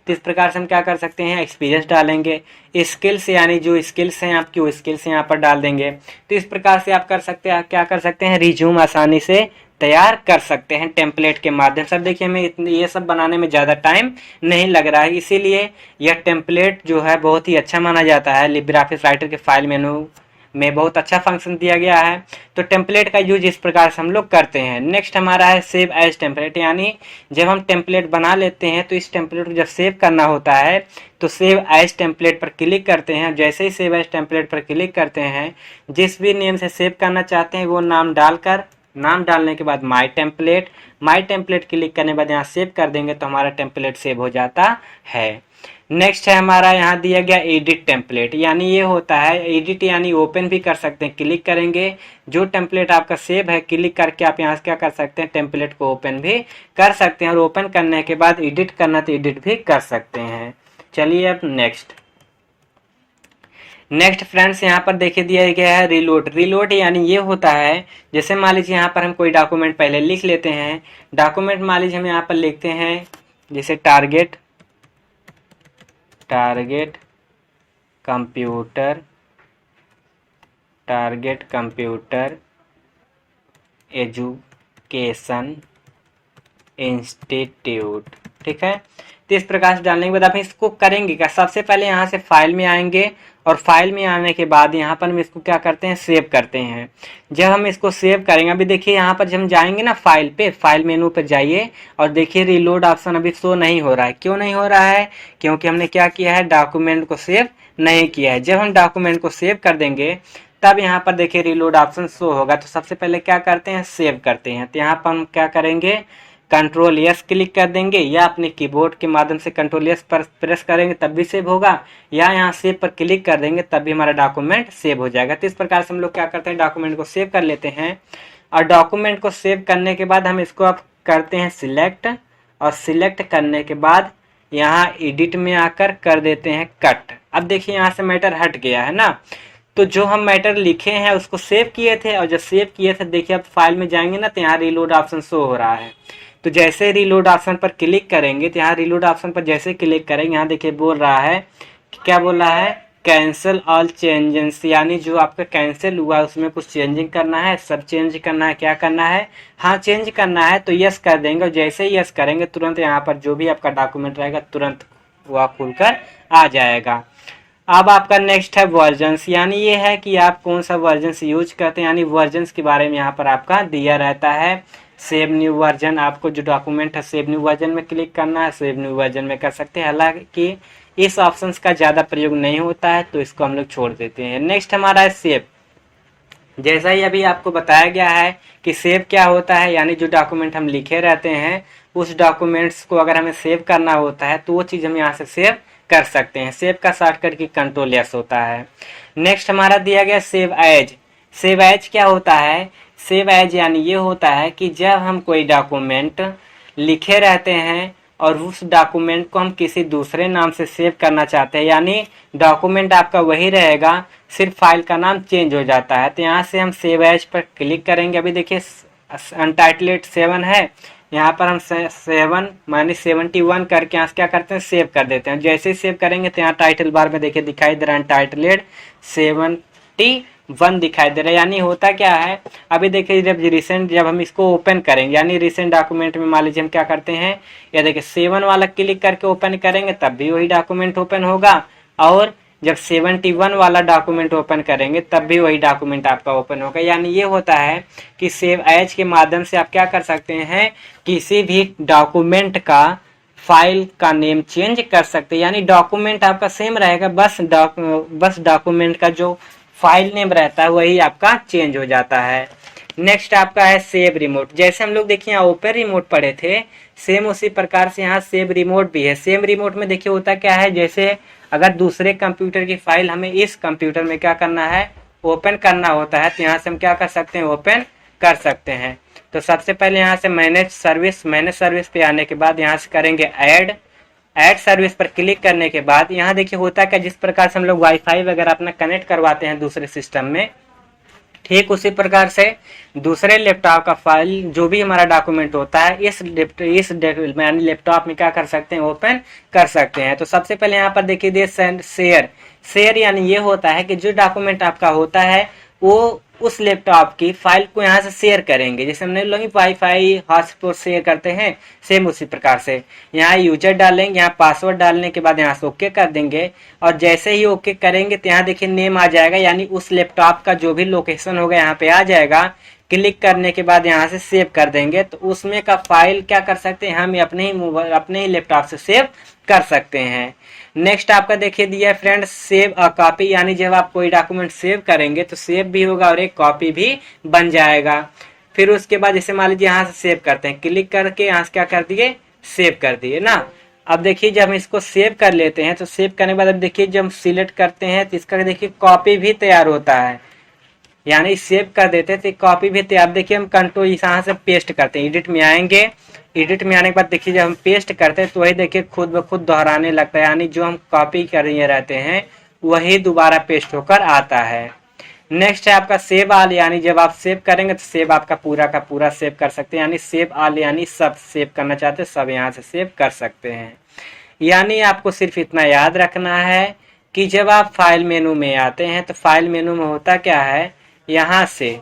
तो इस प्रकार से हम क्या कर सकते हैं, एक्सपीरियंस डालेंगे। स्किल्स यानी जो स्किल्स हैं आपकी, वो स्किल्स यहाँ पर डाल देंगे। तो इस प्रकार से आप कर सकते हैं, क्या कर सकते हैं, रिज्यूम आसानी से तैयार कर सकते हैं टेम्पलेट के माध्यम से। अब देखिए हमें ये सब बनाने में ज़्यादा टाइम नहीं लग रहा है, इसीलिए यह टेम्पलेट जो है बहुत ही अच्छा माना जाता है। लिब्रियोफिस राइटर के फाइल मेनू में बहुत अच्छा फंक्शन दिया गया है। तो टेम्पलेट का यूज इस प्रकार से हम लोग करते हैं। नेक्स्ट हमारा है सेव एज टेम्पलेट, यानी जब हम टेम्पलेट बना लेते हैं तो इस टेम्पलेट को जब सेव करना होता है तो सेव एज टेम्पलेट पर क्लिक करते हैं। जैसे ही सेव एज टेम्पलेट पर क्लिक करते हैं, जिस भी नेम से सेव करना चाहते हैं वो नाम डालकर, नाम डालने के बाद माई टेम्पलेट क्लिक करने के बाद यहाँ सेव कर देंगे तो हमारा टेम्पलेट सेव हो जाता है। नेक्स्ट है हमारा यहाँ दिया गया एडिट टेम्पलेट, यानी ये होता है एडिट यानी ओपन भी कर सकते हैं। क्लिक करेंगे, जो टेम्पलेट आपका सेव है क्लिक करके आप यहाँ से क्या कर सकते हैं, टेम्पलेट को ओपन भी कर सकते हैं। और ओपन करने के बाद एडिट करना तो एडिट भी कर सकते हैं। चलिए अब नेक्स्ट फ्रेंड्स यहाँ पर देखिए दिया गया है रिलोड यानी ये होता है, जैसे मान लीजिए यहाँ पर हम कोई डॉक्यूमेंट पहले लिख लेते हैं। डॉक्यूमेंट मान लीजिए हम यहाँ पर लिखते हैं जैसे टारगेट कंप्यूटर एजुकेशन इंस्टीट्यूट, ठीक है। तो इस प्रकार से डालने के बाद आप इसको करेंगे क्या, सबसे पहले यहाँ से फाइल में आएंगे और फाइल में आने के बाद यहाँ पर हम इसको क्या करते हैं, सेव करते हैं। जब हम इसको सेव करेंगे, अभी देखिए यहाँ पर जब हम जाएंगे ना फाइल पे, फाइल मेनू पे जाइए और देखिए रिलोड ऑप्शन अभी शो नहीं हो रहा है। क्यों नहीं हो रहा है, क्योंकि हमने क्या किया है, डॉक्यूमेंट को सेव नहीं किया है। जब हम डॉक्यूमेंट को सेव कर देंगे तब यहाँ पर देखिए रिलोड ऑप्शन शो होगा। तो सबसे पहले क्या करते हैं, सेव करते हैं। तो यहाँ पर हम क्या करेंगे, कंट्रोल यस क्लिक कर देंगे या अपने कीबोर्ड के माध्यम से कंट्रोल यस पर प्रेस करेंगे तब भी सेव होगा, या यहाँ सेव पर क्लिक कर देंगे तब भी हमारा डॉक्यूमेंट सेव हो जाएगा। तो इस प्रकार से हम लोग क्या करते हैं, डॉक्यूमेंट को सेव कर लेते हैं। और डॉक्यूमेंट को सेव करने के बाद हम इसको अब करते हैं सिलेक्ट, और सिलेक्ट करने के बाद यहाँ एडिट में आकर कर देते हैं कट। अब देखिए यहाँ से मैटर हट गया है ना। तो जो हम मैटर लिखे हैं उसको सेव किए थे, और जब सेव किए थे देखिए अब फाइल में जाएंगे ना तो यहाँ रिलोड ऑप्शन शो हो रहा है। तो जैसे रिलोड ऑप्शन पर क्लिक करेंगे तो यहाँ रिलोड ऑप्शन पर जैसे क्लिक करेंगे, यहाँ देखिए बोल रहा है, क्या बोल रहा है, कैंसिल ऑल चेंजेस, यानी जो आपका कैंसिल हुआ उसमें कुछ चेंजिंग करना है, सब चेंज करना है। क्या करना है, हाँ चेंज करना है तो यस कर देंगे। और जैसे ही यस करेंगे तुरंत यहाँ पर जो भी आपका डॉक्यूमेंट रहेगा तुरंत वह खुलकर आ जाएगा। अब आपका नेक्स्ट है वर्जन्स, यानी ये है कि आप कौन सा वर्जन्स यूज करते हैं, यानी वर्जन्स के बारे में यहाँ पर आपका दिया रहता है। सेव न्यू वर्जन, आपको जो डॉक्यूमेंट है सेव न्यू वर्जन में क्लिक करना है, सेव न्यू वर्जन में कर सकते हैं। हालांकि इस ऑप्शंस का ज़्यादा प्रयोग नहीं होता है तो इसको हम लोग छोड़ देते हैं। नेक्स्ट हमारा है सेव। जैसा ही अभी आपको बताया गया है कि सेव क्या होता है, यानी जो डॉक्यूमेंट हम लिखे रहते हैं उस डॉक्यूमेंट्स को अगर हमें सेव करना होता है तो वो चीज़ हम यहाँ से सेव कर सकते हैं। सेव का शॉर्टकट की कंट्रोल एस होता है। नेक्स्ट हमारा दिया गया सेव एज। सेव एज क्या होता है, सेव एज यानी ये होता है कि जब हम कोई डॉक्यूमेंट लिखे रहते हैं और उस डॉक्यूमेंट को हम किसी दूसरे नाम से सेव करना चाहते हैं, यानी डॉक्यूमेंट आपका वही रहेगा, सिर्फ फाइल का नाम चेंज हो जाता है। तो यहाँ से हम सेव एज पर क्लिक करेंगे। अभी देखिए अनटाइटल्ड 7 है यहाँ पर हम 7-71 करके यहाँ से क्या करते हैं, सेव कर देते हैं। जैसे ही सेव करेंगे तो यहाँ टाइटल बार में देखिए दिखाई दे रहा है टाइटलेड 71 दिखाई दे रहा है। यानी होता क्या है, अभी देखिए जब हम इसको ओपन करेंगे, यानी रिसेंट डॉक्यूमेंट में मान लीजिए हम क्या करते हैं, या देखिए 7 वाला क्लिक करके ओपन करेंगे तब भी वही डॉक्यूमेंट ओपन होगा, और जब 71 वाला डॉक्यूमेंट ओपन करेंगे तब भी वही डॉक्यूमेंट आपका ओपन होगा। यानी ये होता है कि सेव एज के माध्यम से आप क्या कर सकते हैं, किसी भी डॉक्यूमेंट का फाइल का नेम चेंज कर सकते हैं। यानी डॉक्यूमेंट आपका सेम रहेगा, बस डॉक्यूमेंट का जो फाइल नेम रहता है वही आपका चेंज हो जाता है। नेक्स्ट आपका है सेव रिमोट। जैसे हम लोग देखिए यहाँ ओपन रिमोट पढ़े थे, सेम उसी प्रकार से यहाँ सेव रिमोट भी है। सेव रिमोट में देखिए होता क्या है, जैसे अगर दूसरे कंप्यूटर की फाइल हमें इस कंप्यूटर में क्या करना है, ओपन करना होता है, तो यहाँ से हम क्या कर सकते हैं, ओपन कर सकते हैं। तो सबसे पहले यहाँ से मैनेज सर्विस पे आने के बाद यहाँ से करेंगे ऐड सर्विस पर क्लिक करने के बाद यहाँ देखिए होता क्या, जिस प्रकार से हम लोग वाईफाई वगैरह अपना कनेक्ट करवाते हैं दूसरे सिस्टम में, ठीक उसी प्रकार से दूसरे लैपटॉप का फाइल जो भी हमारा डॉक्यूमेंट होता है इस लैपटॉप में क्या कर सकते हैं, ओपन कर सकते हैं। तो सबसे पहले यहाँ पर देखिए दे शेयर यानी ये होता है कि जो डॉक्यूमेंट आपका होता है वो उस लैपटॉप की फाइल को यहाँ से शेयर करेंगे। जैसे हमने लोग वाईफाई हॉटस्पॉट शेयर करते हैं, सेम उसी प्रकार से यहाँ यूजर डालेंगे, यहाँ पासवर्ड डालने के बाद यहाँ से ओके कर देंगे, और जैसे ही ओके करेंगे तो यहाँ देखिए नेम आ जाएगा, यानी उस लैपटॉप का जो भी लोकेशन होगा यहाँ पे आ जाएगा। क्लिक करने के बाद यहाँ से सेव कर देंगे तो उसमें का फाइल क्या कर सकते हैं, हम अपने ही लैपटॉप से सेव कर सकते हैं। नेक्स्ट आपका देखिए दिया है फ्रेंड्स सेव अ कॉपी, यानी जब आप कोई डॉक्यूमेंट सेव करेंगे तो सेव भी होगा और एक कॉपी भी बन जाएगा। फिर उसके बाद जैसे मान लीजिए यहाँ से सेव करते हैं, क्लिक करके यहाँ से क्या कर दिए, सेव कर दिए ना। अब देखिए जब हम इसको सेव कर लेते हैं तो सेव करने के बाद अब देखिए जब हम सिलेक्ट करते हैं तो इसका देखिए कॉपी भी तैयार होता है, यानी सेव कर देते हैं तो कॉपी भी तैयार। देखिए हम कंट्रोल यहाँ से पेस्ट करते हैं, एडिट में आएंगे, एडिट में आने के बाद देखिए जब हम पेस्ट करते हैं तो वही देखिए खुद ब खुद दोहराने लगता है, यानी जो हम कॉपी कर रहे रहते हैं वही दोबारा पेस्ट होकर आता है। नेक्स्ट है आपका सेव ऑल, यानी जब आप सेव करेंगे तो सेव आपका पूरा का पूरा सेव कर सकते हैं, यानी सेव ऑल यानी सब सेव करना चाहते हैं सब यहाँ से सेव कर सकते हैं। यानी आपको सिर्फ इतना याद रखना है कि जब आप फाइल मेनू में आते हैं तो फाइल मेनू में होता क्या है, यहाँ से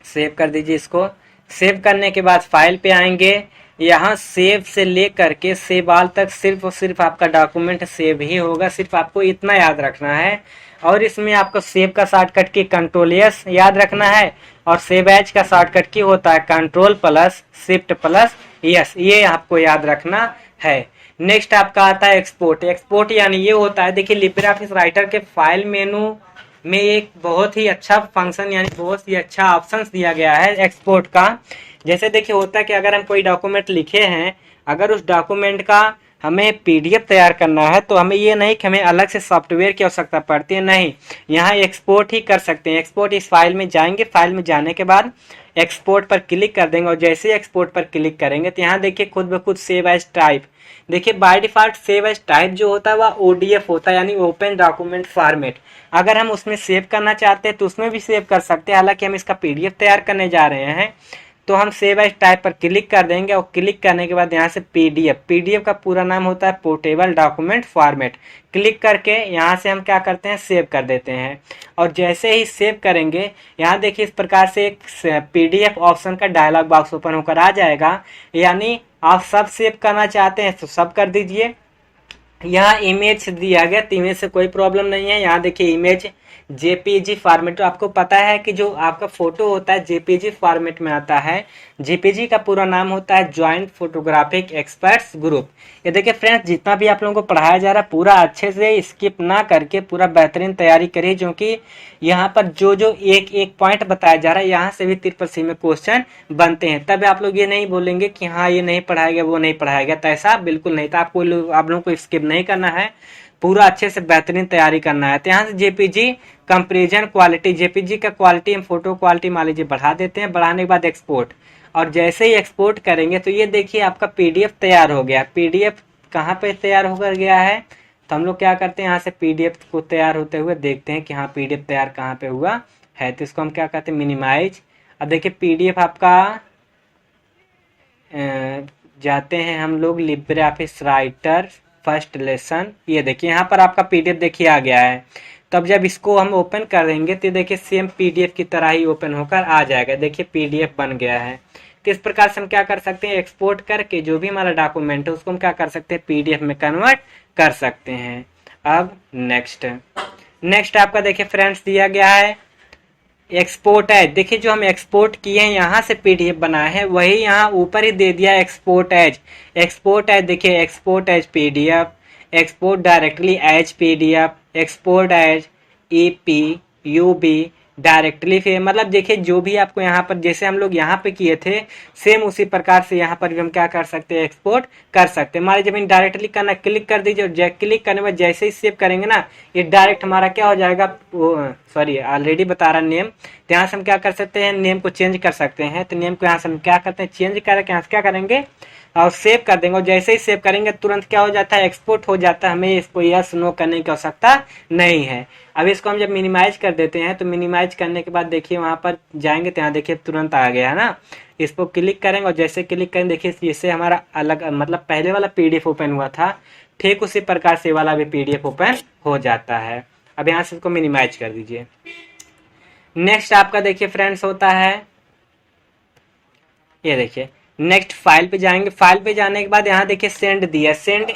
सेव कर दीजिए इसको। सेव करने के बाद फाइल पे आएंगे, यहाँ सेव से लेकर के सेव ऑल तक सिर्फ और सिर्फ आपका डॉक्यूमेंट सेव ही होगा, सिर्फ आपको इतना याद रखना है। और इसमें आपको सेव का शॉर्टकट की कंट्रोल एस याद रखना है, और सेव एज का शॉर्टकट की होता है control plus shift plus S, ये आपको याद रखना है। नेक्स्ट आपका आता है एक्सपोर्ट यानी ये होता है, देखिए लिब्रे ऑफिस राइटर के फाइल मेनू में एक बहुत ही अच्छा फंक्शन यानी बहुत ही अच्छा ऑप्शन दिया गया है एक्सपोर्ट का। जैसे देखिए होता है कि अगर हम कोई डॉक्यूमेंट लिखे हैं, अगर उस डॉक्यूमेंट का हमें पीडीएफ तैयार करना है तो हमें ये नहीं कि हमें अलग से सॉफ्टवेयर की आवश्यकता पड़ती है, नहीं, यहाँ एक्सपोर्ट ही कर सकते हैं। एक्सपोर्ट इस फाइल में जाएंगे, फाइल में जाने के बाद एक्सपोर्ट पर क्लिक कर देंगे, और जैसे ही एक्सपोर्ट पर क्लिक करेंगे तो यहाँ देखिए खुद ब खुद सेव एज टाइप, देखिए by default save as type जो होता है वह ओडीएफ होता है, यानी ओपन डॉक्यूमेंट फॉर्मेट। अगर हम उसमें सेव करना चाहते हैं तो उसमें भी सेव कर सकते हैं, हालांकि हम इसका पीडीएफ तैयार करने जा रहे हैं तो हम सेव एज टाइप पर क्लिक कर देंगे, और क्लिक करने के बाद यहाँ से पीडीएफ का पूरा नाम होता है पोर्टेबल डॉक्यूमेंट फॉर्मेट, क्लिक करके यहाँ से हम क्या करते हैं, सेव कर देते हैं। और जैसे ही सेव करेंगे यहाँ देखिए इस प्रकार से एक पीडीएफ ऑप्शन का डायलॉग बॉक्स ओपन होकर आ जाएगा, यानी आप सब सेव करना चाहते हैं तो सब कर दीजिए। यहाँ इमेज दिया गया तो इमेज से कोई प्रॉब्लम नहीं है। यहाँ देखिए इमेज जेपीजी फॉर्मेट, तो आपको पता है कि जो आपका फोटो होता है जेपीजी फॉर्मेट में आता है। जेपीजी का पूरा नाम होता है ज्वाइंट फोटोग्राफिक एक्सपर्ट्स ग्रुप। ये देखिए फ्रेंड्स जितना भी आप लोगों को पढ़ाया जा रहा है पूरा अच्छे से स्किप ना करके पूरा बेहतरीन तैयारी करिए, क्योंकि यहाँ पर जो जो एक एक पॉइंट बताया जा रहा है यहाँ से भी 3% में क्वेश्चन बनते हैं। तब आप लोग ये नहीं बोलेंगे कि हाँ ये नहीं पढ़ाया गया वो नहीं पढ़ाया गया, तो ऐसा बिल्कुल नहीं था। आप लोगों को स्किप नहीं करना है, पूरा अच्छे से बेहतरीन तैयारी करना है। तो यहाँ से जेपीजी कंपेरिजन क्वालिटी, जेपीजी का क्वालिटी हम फोटो क्वालिटी मान लीजिए बढ़ा देते हैं, बढ़ाने के बाद एक्सपोर्ट, और जैसे ही एक्सपोर्ट करेंगे तो ये देखिए आपका पीडीएफ तैयार हो गया। पीडीएफ कहाँ पे तैयार होकर गया है, तो हम लोग क्या करते हैं यहाँ से पीडीएफ को तैयार होते हुए देखते हैं कि हाँ पीडीएफ तैयार कहाँ पे हुआ है, तो इसको हम क्या कहते हैं मिनिमाइज। अब देखिए पीडीएफ आपका जाते हैं हम लोग Libre Office writer first lesson. ये देखिए यहाँ पर आपका पीडीएफ देखिए आ गया है। तब जब इसको हम ओपन करेंगे तो देखिए सेम पीडीएफ की तरह ही ओपन होकर आ जाएगा। देखिए पीडीएफ बन गया है। तो इस प्रकार से हम क्या कर सकते हैं, एक्सपोर्ट करके जो भी हमारा डॉक्यूमेंट है उसको हम क्या कर सकते हैं, पीडीएफ में कन्वर्ट कर सकते हैं। अब नेक्स्ट आपका देखिए फ्रेंड्स दिया गया है एक्सपोर्ट एज। देखिए जो हम एक्सपोर्ट किए हैं यहाँ से पीडीएफ बनाए हैं वही यहाँ ऊपर ही दे दिया एक्सपोर्ट एज। एक्सपोर्ट एज देखिए export as PDF, export directly as PDF, export as E P U B directly फिर, मतलब देखिए जो भी आपको यहाँ पर जैसे हम लोग यहाँ पे किए थे सेम उसी प्रकार से यहाँ पर भी हम क्या कर सकते हैं, एक्सपोर्ट कर सकते हैं। मान लीजिए जब डायरेक्टली करना, क्लिक कर दीजिए, क्लिक करने में जैसे ही सेव करेंगे ना ये डायरेक्ट हमारा क्या हो जाएगा, सॉरी ऑलरेडी बता रहा नेम। तो यहाँ से हम क्या कर सकते हैं, नेम को चेंज कर सकते हैं। तो नेम को यहाँ से हम क्या करते हैं, चेंज करके यहाँ से क्या करेंगे और सेव कर देंगे। और जैसे ही सेव करेंगे तुरंत क्या हो जाता है, एक्सपोर्ट हो जाता है। हमें इसको यस नो करने की आवश्यकता नहीं है। अब इसको हम जब मिनिमाइज कर देते हैं तो मिनिमाइज करने के बाद देखिए वहां पर जाएंगे तो यहाँ देखिए तुरंत आ गया है ना। इसको क्लिक करेंगे और जैसे क्लिक करेंगे देखिए इससे हमारा अलग, मतलब पहले वाला पीडीएफ ओपन हुआ था ठीक उसी प्रकार से वाला भी पीडीएफ ओपन हो जाता है। अब यहाँ से इसको मिनिमाइज कर दीजिए। नेक्स्ट आपका देखिए फ्रेंड्स होता है, ये देखिए नेक्स्ट फाइल पे जाएंगे। फाइल पे जाने के बाद यहाँ देखिए सेंड दिया, सेंड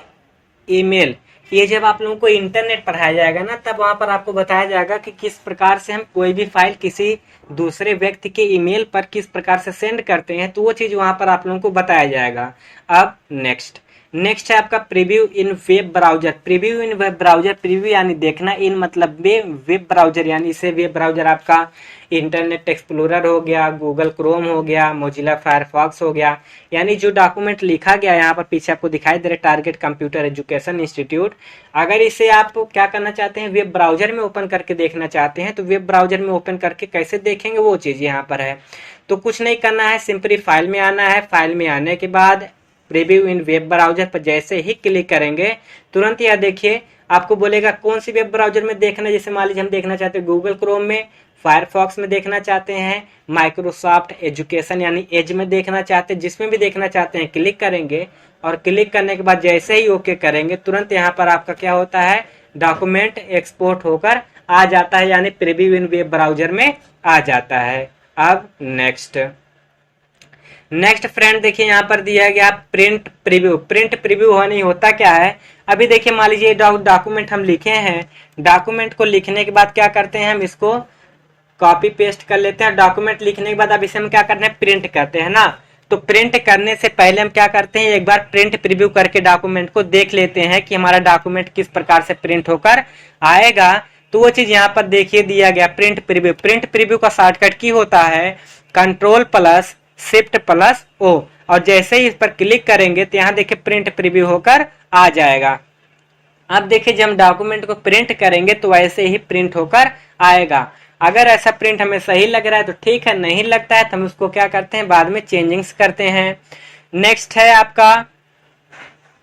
ईमेल। ये जब आप लोगों को इंटरनेट पढ़ाया जाएगा ना तब वहां पर आपको बताया जाएगा कि किस प्रकार से हम कोई भी फाइल किसी दूसरे व्यक्ति के ईमेल पर किस प्रकार से सेंड करते हैं, तो वो चीज वहां पर आप लोगों को बताया जाएगा। अब नेक्स्ट है आपका प्रीव्यू इन वेब ब्राउजर। प्रीव्यू इन वेब ब्राउजर, प्रीव्यू यानी देखना, इन मतलब वेब ब्राउजर यानी इसे वेब ब्राउजर आपका इंटरनेट एक्सप्लोरर हो गया, गूगल क्रोम हो गया, मोजिला फायरफॉक्स हो गया। यानी जो डॉक्यूमेंट लिखा गया यहाँ पर पीछे आपको दिखाई दे रहा है टारगेट कंप्यूटर एजुकेशन इंस्टीट्यूट, अगर इसे आप क्या करना चाहते हैं, वेब ब्राउजर में ओपन करके देखना चाहते हैं तो वेब ब्राउजर में ओपन करके कैसे देखेंगे वो चीज यहाँ पर है। तो कुछ नहीं करना है, सिंपली फाइल में आना है। फाइल में आने के बाद प्रीव्यू इन वेब ब्राउजर पर जैसे ही क्लिक करेंगे तुरंत यह देखिए आपको बोलेगा कौन सी वेब ब्राउजर में देखना है। जैसे मान लीजिए हम देखना चाहते हैं गूगल क्रोम में, फायरफॉक्स में देखना चाहते हैं, माइक्रोसॉफ्ट एजुकेशन यानी एज में देखना चाहते हैं, जिसमें भी देखना चाहते हैं क्लिक करेंगे। और क्लिक करने के बाद जैसे ही ओके करेंगे तुरंत यहाँ पर आपका क्या होता है, डॉक्यूमेंट एक्सपोर्ट होकर आ जाता है, यानी प्रीव्यू इन वेब ब्राउजर में आ जाता है। अब नेक्स्ट फ्रेंड देखिए यहाँ पर दिया गया प्रिंट प्रीव्यू। प्रिंट प्रीव्यू होने होता क्या है, अभी देखिए मान लीजिए डॉक्यूमेंट हम लिखे हैं, डॉक्यूमेंट को लिखने के बाद क्या करते हैं, हम इसको कॉपी पेस्ट कर लेते हैं। डॉक्यूमेंट लिखने के बाद अब इसे हम क्या करते हैं, प्रिंट करते हैं ना। तो प्रिंट करने से पहले हम क्या करते हैं, एक बार प्रिंट प्रीव्यू करके डॉक्यूमेंट को देख लेते हैं कि हमारा डॉक्यूमेंट किस प्रकार से प्रिंट होकर आएगा। तो वो चीज यहाँ पर देखिए दिया गया प्रिंट प्रीव्यू। प्रिंट प्रीव्यू का शॉर्टकट की होता है Ctrl+Shift+O, और जैसे ही इस पर क्लिक करेंगे तो यहाँ देखिए प्रिंट प्रीव्यू होकर आ जाएगा। अब देखिए जब हम डॉक्यूमेंट को प्रिंट करेंगे तो वैसे ही प्रिंट होकर आएगा। अगर ऐसा प्रिंट हमें सही लग रहा है तो ठीक है, नहीं लगता है तो हम उसको क्या करते हैं, बाद में चेंजिंग्स करते हैं। नेक्स्ट है आपका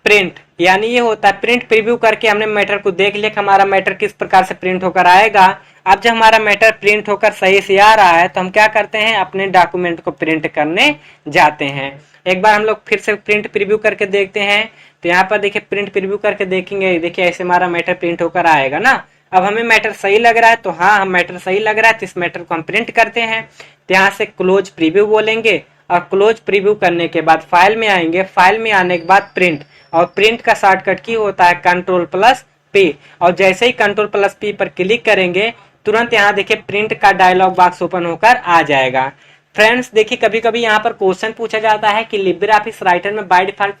प्रिंट, यानी ये होता है प्रिंट प्रीव्यू करके हमने मैटर को देख लिया कि हमारा मैटर किस प्रकार से प्रिंट होकर आएगा। अब जब हमारा मैटर प्रिंट होकर सही से आ रहा है तो हम क्या करते हैं, अपने डॉक्यूमेंट को प्रिंट करने जाते हैं। एक बार हम लोग फिर से प्रिंट प्रीव्यू करके देखते हैं। तो यहाँ पर देखिए प्रिंट प्रीव्यू करके देखेंगे, देखिए ऐसे हमारा मैटर प्रिंट होकर आएगा ना। अब हमें मैटर सही लग रहा है तो हाँ, हम मैटर सही लग रहा है तो इस मैटर को हम प्रिंट करते हैं। तो यहाँ से क्लोज प्रीव्यू बोलेंगे और क्लोज प्रीव्यू करने के बाद फाइल में आएंगे। फाइल में आने के बाद प्रिंट, और प्रिंट का शॉर्टकट की होता है Ctrl+P, और जैसे ही Ctrl+P पर क्लिक करेंगे तुरंत यहाँ देखिए प्रिंट का डायलॉग बॉक्स ओपन होकर आ जाएगा। फ्रेंड्स देखिए कभी कभी यहाँ पर क्वेश्चन पूछा जाता है कि लिब्रे ऑफिस राइटर में बाय डिफॉल्ट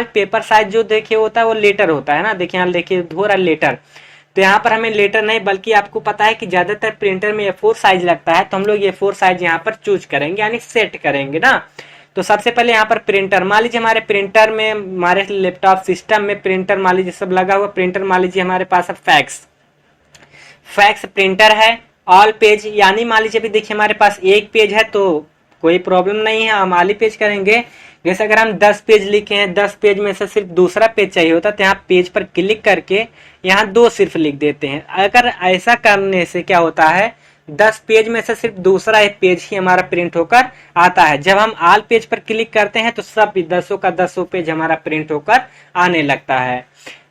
पेपर साइज जो देखिए होता है वो लेटर होता है ना। देखिए यहाँ देखिए हो रहा लेटर, तो यहाँ पर हमें लेटर नहीं बल्कि आपको पता है कि ज्यादातर प्रिंटर में A4 साइज लगता है, तो हम लोग A4 साइज यहाँ पर चूज करेंगे यानी सेट करेंगे ना। तो सबसे पहले यहाँ पर प्रिंटर, मान लीजिए हमारे प्रिंटर में, हमारे लैपटॉप सिस्टम में प्रिंटर मान लीजिए सब लगा हुआ प्रिंटर, मान लीजिए हमारे पास फैक्स प्रिंटर है। ऑल पेज, यानी मान लीजिए अभी देखिए हमारे पास एक पेज है तो कोई प्रॉब्लम नहीं है, हम ऑल पेज करेंगे। जैसे अगर हम 10 पेज लिखे हैं, 10 पेज में से सिर्फ दूसरा पेज चाहिए होता तो यहाँ पेज पर क्लिक करके यहाँ 2 सिर्फ लिख देते हैं। अगर ऐसा करने से क्या होता है, 10 पेज में से सिर्फ दूसरा एक पेज ही हमारा प्रिंट होकर आता है। जब हम ऑल पेज पर क्लिक करते हैं तो सब 10 का 10 पेज हमारा प्रिंट होकर आने लगता है।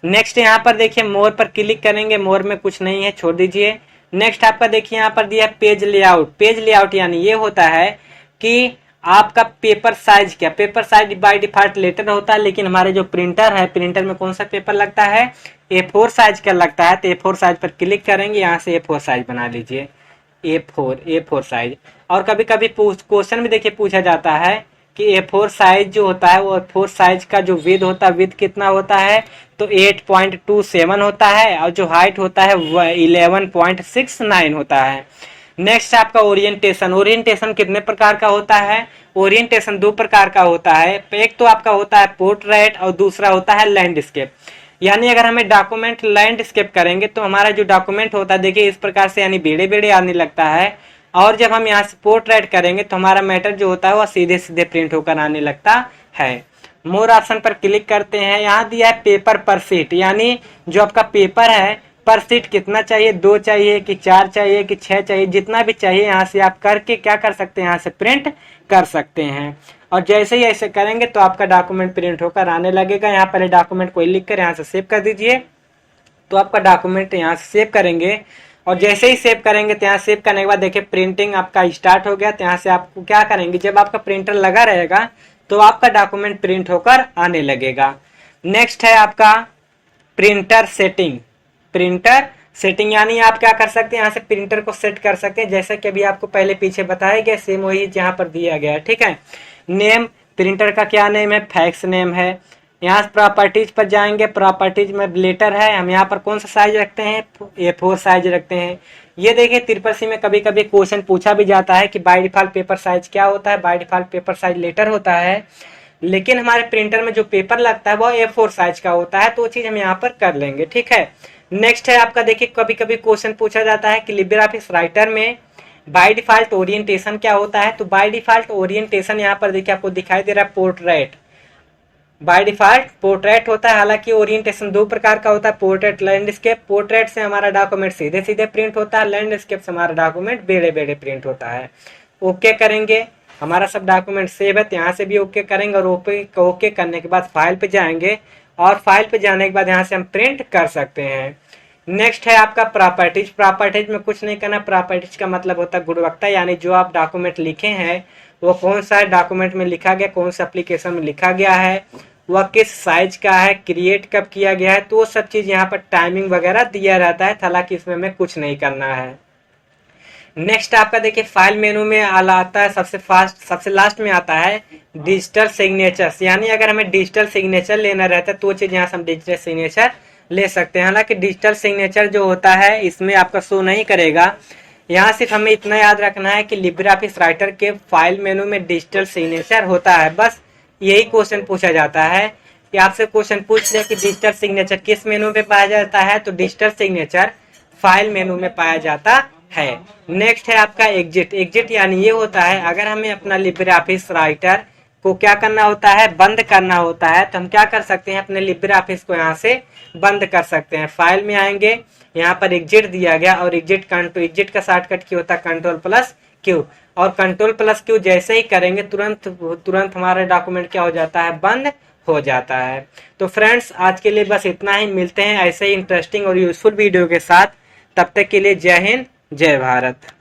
नेक्स्ट यहाँ पर देखिए मोर पर क्लिक करेंगे, मोर में कुछ नहीं है, छोड़ दीजिए। नेक्स्ट आपका देखिए यहाँ पर दिया है पेज लेआउट। पेज लेआउट यानी ये होता है कि आपका पेपर साइज क्या, paper size by default letter होता है, लेकिन हमारे जो प्रिंटर है, प्रिंटर में कौन सा पेपर लगता है, A4 साइज का लगता है। तो A4 साइज पर क्लिक करेंगे, यहाँ से A4 साइज बना लीजिए, A4 साइज। और कभी कभी क्वेश्चन में देखिए पूछा जाता है कि A4 साइज जो होता है वो A4 साइज का जो विड्थ होता है, विड्थ कितना होता है, तो 8.27 होता है, और जो हाइट होता है वो 11.69 होता है। नेक्स्ट आपका ओरिएंटेशन। ओरिएंटेशन कितने प्रकार का होता है, ओरिएंटेशन 2 प्रकार का होता है। एक तो आपका होता है पोर्ट्रेट और दूसरा होता है लैंडस्केप। यानी अगर हमें डॉक्यूमेंट लैंडस्केप करेंगे तो हमारा जो डॉक्यूमेंट होता है देखिए इस प्रकार से, यानी बेड़े बेड़े आने लगता है। और जब हम यहाँ से पोर्ट्रेट करेंगे तो हमारा मैटर जो होता है वो सीधे सीधे प्रिंट होकर आने लगता है। मोर ऑप्शन पर क्लिक करते हैं, यहाँ दिया है पेपर पर शीट, यानी जो आपका पेपर है पर शीट कितना चाहिए, 2 चाहिए कि 4 चाहिए कि 6 चाहिए, जितना भी चाहिए यहाँ से आप करके क्या कर सकते हैं, यहाँ से प्रिंट कर सकते हैं। और जैसे ही ऐसे करेंगे तो आपका डॉक्यूमेंट प्रिंट होकर आने लगेगा। यहाँ पहले डॉक्यूमेंट को लिख कर यहाँ से सेव कर दीजिए, तो आपका डॉक्यूमेंट यहाँ से सेव करेंगे। और जैसे ही सेव करेंगे तो यहाँ सेव करने के बाद देखिए प्रिंटिंग आपका स्टार्ट हो गया। तो यहाँ से आपको क्या करेंगे, जब आपका प्रिंटर लगा रहेगा तो आपका डॉक्यूमेंट प्रिंट होकर आने लगेगा। नेक्स्ट है आपका प्रिंटर सेटिंग। प्रिंटर सेटिंग यानी आप क्या कर सकते हैं, यहाँ से प्रिंटर को सेट कर सकते हैं, जैसा कि अभी आपको पहले पीछे बताया गया सेम वही यहाँ पर दिया गया है। ठीक है, नेम प्रिंटर का क्या नेम है, फैक्स नेम है। यहाँ प्रॉपर्टीज पर जाएंगे, प्रॉपर्टीज में लेटर है, हम यहाँ पर कौन सा साइज रखते हैं, A4 साइज रखते हैं। ये देखिए ट्रिपल में कभी कभी क्वेश्चन पूछा भी जाता है कि बाय डिफॉल्ट पेपर साइज क्या होता है, by default paper size letter होता है, लेकिन हमारे प्रिंटर में जो पेपर लगता है वो A4 साइज का होता है, तो वो चीज हम यहाँ पर कर लेंगे। ठीक है, नेक्स्ट है आपका देखिए कभी कभी क्वेश्चन पूछा जाता है कि लिब्रे ऑफिस राइटर में बाय डिफॉल्ट ओरिएंटेशन क्या होता है। तो बाय डिफॉल्ट ओरिएंटेशन यहाँ पर देखिए आपको दिखाई दे रहा है पोर्ट्रेट, बाय डिफॉल्ट पोर्ट्रेट होता है। हालांकि ओरिएंटेशन 2 प्रकार का होता है, पोर्ट्रेट लैंडस्केप। पोर्ट्रेट से हमारा डॉक्यूमेंट सीधे सीधे प्रिंट होता है, लैंडस्केप से हमारा डॉक्यूमेंट बेड़े बेड़े प्रिंट होता है। ओके करेंगे, हमारा सब डॉक्यूमेंट सेव है, तो यहाँ से भी ओके करेंगे। और ओके करने के बाद फाइल पे जाएंगे, और फाइल पे जाने के बाद यहाँ से हम प्रिंट कर सकते हैं। नेक्स्ट है आपका प्रॉपर्टीज। प्रॉपर्टीज में कुछ नहीं करना, प्रॉपर्टीज का मतलब होता है गुणवत्ता, यानी जो आप डॉक्यूमेंट लिखे हैं वो कौन सा डॉक्यूमेंट में लिखा गया, कौन सा एप्लीकेशन में लिखा गया है, वह किस साइज का है, क्रिएट कब किया गया है, तो वो सब चीज यहाँ पर टाइमिंग वगैरह दिया रहता है। हालांकि इसमें हमें कुछ नहीं करना है। नेक्स्ट आपका देखिए फाइल मेनू में आता है सबसे लास्ट में आता है डिजिटल सिग्नेचर्स। यानी अगर हमें डिजिटल सिग्नेचर लेना रहता है तो वो चीज यहाँ से हम डिजिटल सिग्नेचर ले सकते हैं। हालांकि डिजिटल सिग्नेचर जो होता है इसमें आपका शो नहीं करेगा। यहाँ सिर्फ हमें इतना याद रखना है कि लिब्रे ऑफिस राइटर के फाइल मेनू में डिजिटल सिग्नेचर होता है, बस यही क्वेश्चन पूछा जाता है कि आपसे क्वेश्चन पूछ लिया कि डिजिटल सिग्नेचर किस मेनू में पाया जाता है, तो डिजिटल सिग्नेचर फाइल मेनू में पाया जाता है। नेक्स्ट है आपका एग्जिट। एग्जिट यानी ये होता है अगर हमें अपना लिब्रे ऑफिस राइटर को क्या करना होता है, बंद करना होता है, तो हम क्या कर सकते हैं, अपने लिब्रे ऑफिस को यहाँ से बंद कर सकते हैं। फाइल में आएंगे, यहाँ पर एग्जिट दिया गया, और एग्जिट का शॉर्टकट की होता है Ctrl+Q, और Ctrl+Q जैसे ही करेंगे तुरंत हमारा डॉक्यूमेंट क्या हो जाता है, बंद हो जाता है। तो फ्रेंड्स आज के लिए बस इतना ही, मिलते हैं ऐसे ही इंटरेस्टिंग और यूजफुल वीडियो के साथ। तब तक के लिए जय हिंद, जय भारत।